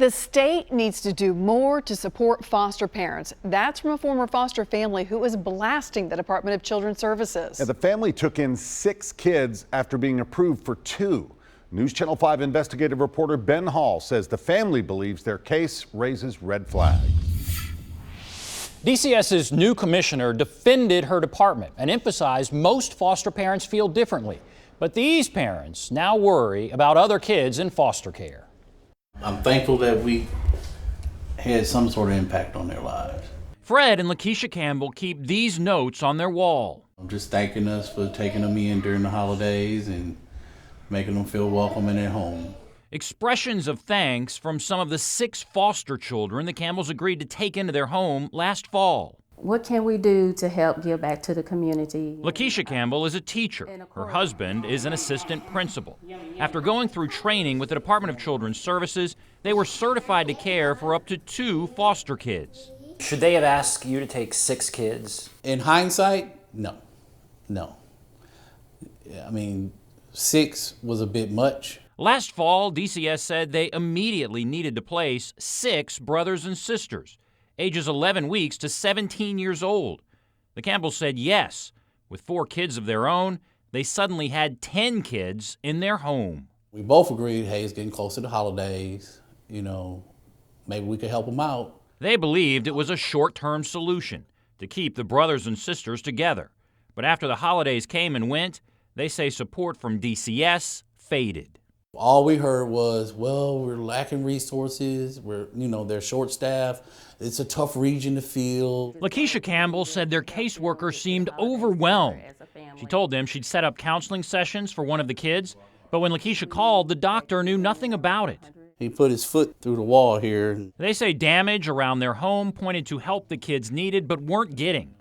The state needs to do more to support foster parents. That's from a former foster family who is blasting the Department of Children's Services. Yeah, the family took in 6 kids after being approved for 2. News Channel 5 investigative reporter Ben Hall says the family believes their case raises red flags. DCS's new commissioner defended her department and emphasized most foster parents feel differently. But these parents now worry about other kids in foster care. I'm thankful that we had some sort of impact on their lives. Fred and Lakeisha Campbell keep these notes on their wall. I'm just thanking us for taking them in during the holidays and making them feel welcome in their home. Expressions of thanks from some of the 6 foster children the Campbells agreed to take into their home last fall. What can we do to help give back to the community? Lakeisha Campbell is a teacher. Her husband is an assistant principal. After going through training with the Department of Children's Services, they were certified to care for up to 2 foster kids. Should they have asked you to take 6 kids? In hindsight, no. I mean, 6 was a bit much. Last fall, DCS said they immediately needed to place 6 brothers and sisters, ages 11 weeks to 17 years old. The Campbells said yes. With 4 kids of their own, they suddenly had 10 kids in their home. We both agreed, hey, it's getting close to the holidays, maybe we could help them out. They believed it was a short-term solution to keep the brothers and sisters together. But after the holidays came and went, they say support from DCS faded. All we heard was, well, we're lacking resources, they're short-staffed, it's a tough region to fill. Lakeisha Campbell said their caseworker seemed overwhelmed. She told them she'd set up counseling sessions for one of the kids, but when Lakeisha called, the doctor knew nothing about it. He put his foot through the wall here. They say damage around their home pointed to help the kids needed but weren't getting.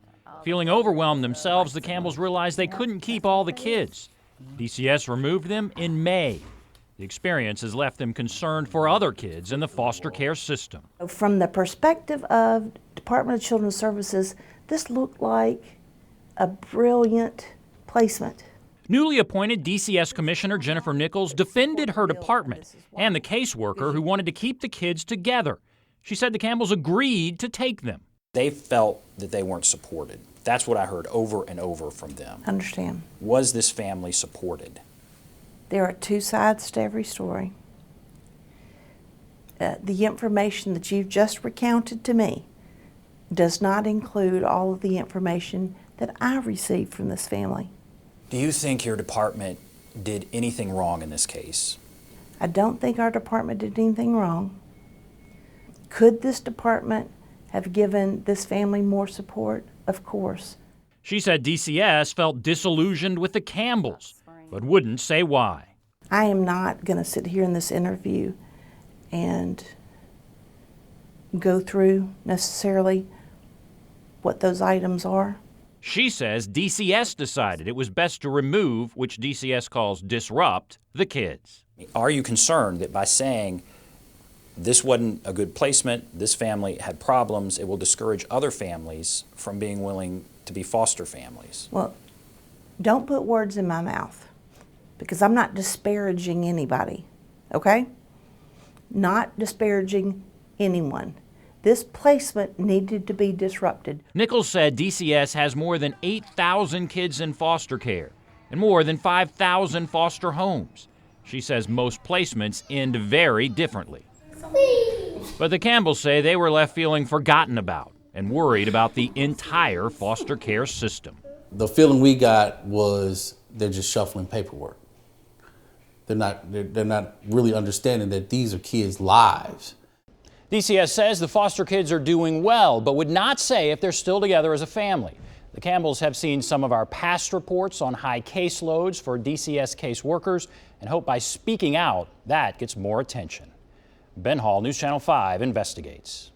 Feeling overwhelmed themselves, the Campbells realized they couldn't keep all the kids. DCS removed them in May. The experience has left them concerned for other kids in the foster care system. From the perspective of Department of Children's Services, this looked like a brilliant placement. Newly appointed DCS Commissioner Jennifer Nichols defended her department and the caseworker who wanted to keep the kids together. She said the Campbells agreed to take them. They felt that they weren't supported. That's what I heard over and over from them. Understand. Was this family supported? There are 2 sides to every story. The information that you've just recounted to me does not include all of the information that I received from this family. Do you think your department did anything wrong in this case? I don't think our department did anything wrong. Could this department have given this family more support? Of course. She said DCS felt disillusioned with the Campbells, but wouldn't say why. I am not going to sit here in this interview and go through necessarily what those items are. She says DCS decided it was best to remove, which DCS calls disrupt, the kids. Are you concerned that by saying this wasn't a good placement, this family had problems, it will discourage other families from being willing to be foster families? Well, don't put words in my mouth, because I'm not disparaging anybody, okay? Not disparaging anyone. This placement needed to be disrupted. Nichols said DCS has more than 8,000 kids in foster care and more than 5,000 foster homes. She says most placements end very differently. But the Campbells say they were left feeling forgotten about and worried about the entire foster care system. The feeling we got was they're just shuffling paperwork. They're not really understanding that these are kids' lives. DCS says the foster kids are doing well, but would not say if they're still together as a family. The Campbells have seen some of our past reports on high caseloads for DCS caseworkers and hope by speaking out, that gets more attention. Ben Hall, News Channel 5 investigates.